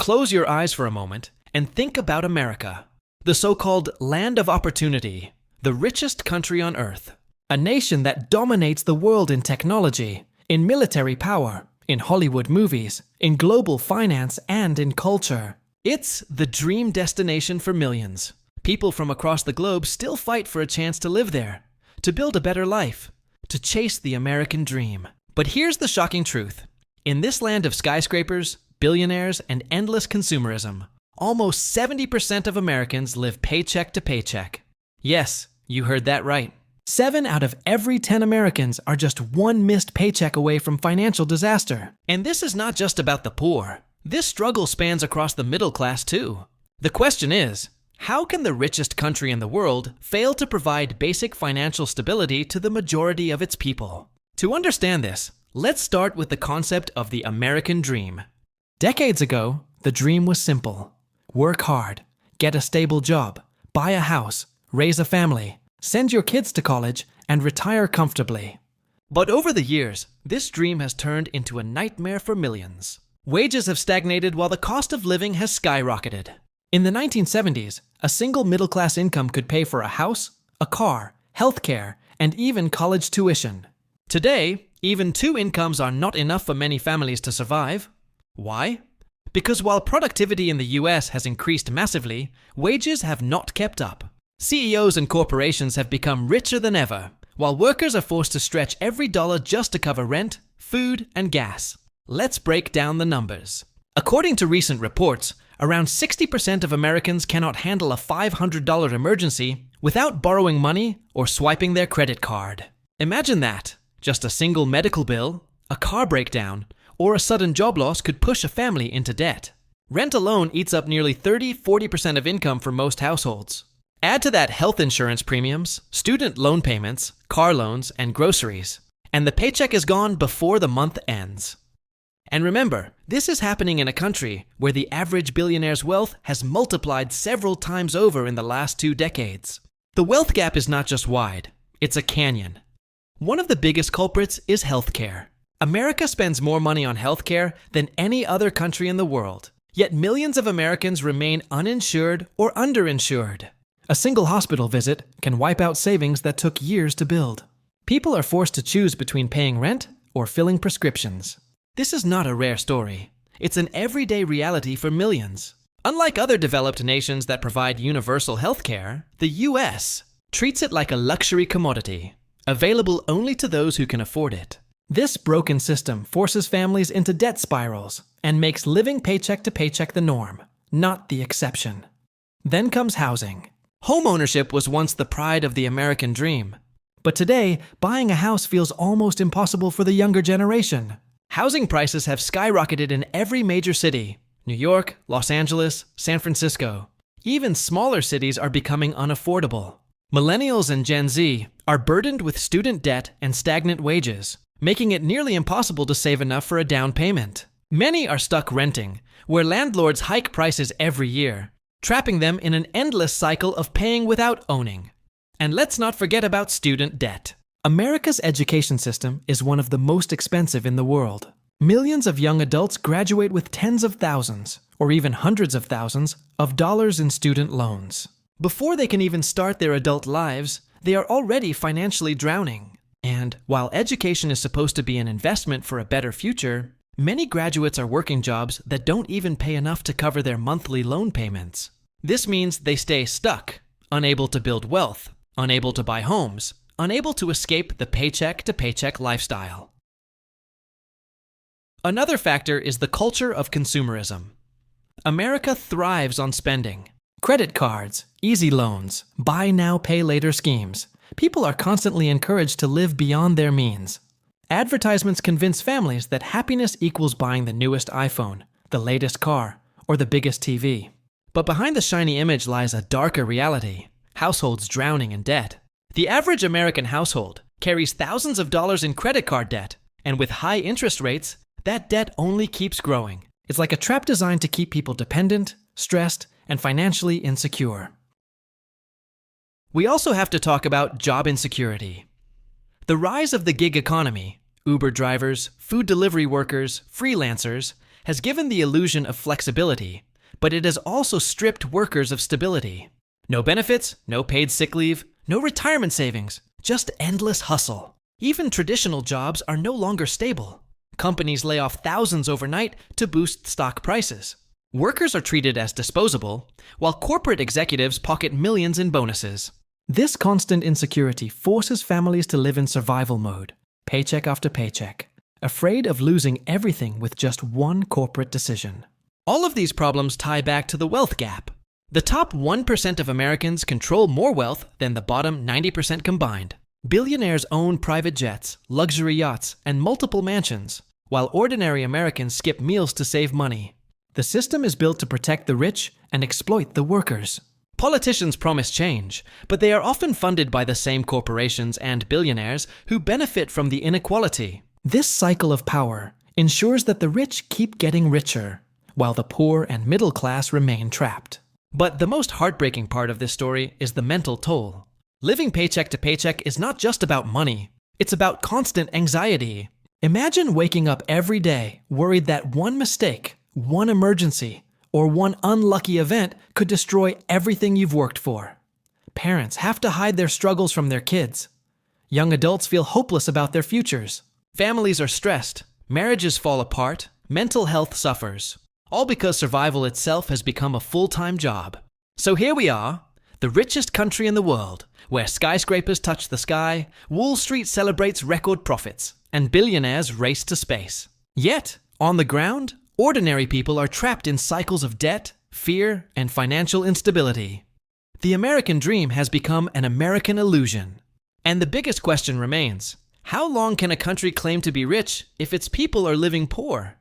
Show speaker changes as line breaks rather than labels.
Close your eyes for a moment and think about America, the so-called land of opportunity, the richest country on earth, a nation that dominates the world in technology, in military power, in Hollywood movies, in global finance, and in culture. It's the dream destination for millions. People from across the globe still fight for a chance to live there, to build a better life, to chase the American dream. But here's the shocking truth. In this land of skyscrapers, billionaires, and endless consumerism, almost 70% of Americans live paycheck to paycheck. Yes, you heard that right. 7 out of every 10 Americans are just one missed paycheck away from financial disaster. And this is not just about the poor. This struggle spans across the middle class too. The question is, how can the richest country in the world fail to provide basic financial stability to the majority of its people? To understand this, let's start with the concept of the American dream. Decades ago, the dream was simple. Work hard, get a stable job, buy a house, raise a family, send your kids to college, and retire comfortably. But over the years, this dream has turned into a nightmare for millions. Wages have stagnated while the cost of living has skyrocketed. In the 1970s, a single middle-class income could pay for a house, a car, healthcare, and even college tuition. Today, even 2 incomes are not enough for many families to survive. Why? Because while productivity in the US has increased massively, wages have not kept up. CEOs and corporations have become richer than ever, while workers are forced to stretch every dollar just to cover rent, food, and gas. Let's break down the numbers. According to recent reports, around 60% of Americans cannot handle a $500 emergency without borrowing money or swiping their credit card. Imagine that. Just a single medical bill, a car breakdown, or a sudden job loss could push a family into debt. Rent alone eats up nearly 30–40% of income for most households. Add to that health insurance premiums, student loan payments, car loans, and groceries, and the paycheck is gone before the month ends. And remember, this is happening in a country where the average billionaire's wealth has multiplied several times over in the last 2 decades. The wealth gap is not just wide, it's a canyon. One of the biggest culprits is healthcare. America spends more money on healthcare than any other country in the world, yet millions of Americans remain uninsured or underinsured. A single hospital visit can wipe out savings that took years to build. People are forced to choose between paying rent or filling prescriptions. This is not a rare story. It's an everyday reality for millions. Unlike other developed nations that provide universal healthcare, the US treats it like a luxury commodity, available only to those who can afford it. This broken system forces families into debt spirals and makes living paycheck to paycheck the norm, not the exception. Then comes housing. Homeownership was once the pride of the American dream. But today, buying a house feels almost impossible for the younger generation. Housing prices have skyrocketed in every major city: New York, Los Angeles, San Francisco. Even smaller cities are becoming unaffordable. Millennials and Gen Z are burdened with student debt and stagnant wages, making it nearly impossible to save enough for a down payment. Many are stuck renting, where landlords hike prices every year, trapping them in an endless cycle of paying without owning. And let's not forget about student debt. America's education system is one of the most expensive in the world. Millions of young adults graduate with tens of thousands, or even hundreds of thousands, of dollars in student loans. Before they can even start their adult lives, they are already financially drowning. And while education is supposed to be an investment for a better future, many graduates are working jobs that don't even pay enough to cover their monthly loan payments. This means they stay stuck, unable to build wealth, unable to buy homes, unable to escape the paycheck-to-paycheck lifestyle. Another factor is the culture of consumerism. America thrives on spending. Credit cards, easy loans, buy now, pay later schemes. People are constantly encouraged to live beyond their means. Advertisements convince families that happiness equals buying the newest iPhone, the latest car, or the biggest TV. But behind the shiny image lies a darker reality: households drowning in debt. The average American household carries thousands of dollars in credit card debt, and with high interest rates, that debt only keeps growing. It's like a trap designed to keep people dependent, stressed, and financially insecure. We also have to talk about job insecurity. The rise of the gig economy, Uber drivers, food delivery workers, freelancers, has given the illusion of flexibility, but it has also stripped workers of stability. No benefits, no paid sick leave, no retirement savings, just endless hustle. Even traditional jobs are no longer stable. Companies lay off thousands overnight to boost stock prices. Workers are treated as disposable, while corporate executives pocket millions in bonuses. This constant insecurity forces families to live in survival mode, paycheck after paycheck, afraid of losing everything with just one corporate decision. All of these problems tie back to the wealth gap. The top 1% of Americans control more wealth than the bottom 90% combined. Billionaires own private jets, luxury yachts, and multiple mansions, while ordinary Americans skip meals to save money. The system is built to protect the rich and exploit the workers. Politicians promise change, but they are often funded by the same corporations and billionaires who benefit from the inequality. This cycle of power ensures that the rich keep getting richer, while the poor and middle class remain trapped. But the most heartbreaking part of this story is the mental toll. Living paycheck to paycheck is not just about money. It's about constant anxiety. Imagine waking up every day worried that one mistake, one emergency, or one unlucky event could destroy everything you've worked for. Parents have to hide their struggles from their kids. Young adults feel hopeless about their futures. Families are stressed. Marriages fall apart. Mental health suffers. All because survival itself has become a full-time job. So here we are, the richest country in the world, where skyscrapers touch the sky, Wall Street celebrates record profits, and billionaires race to space. Yet, on the ground, ordinary people are trapped in cycles of debt, fear, and financial instability. The American dream has become an American illusion. And the biggest question remains, how long can a country claim to be rich if its people are living poor?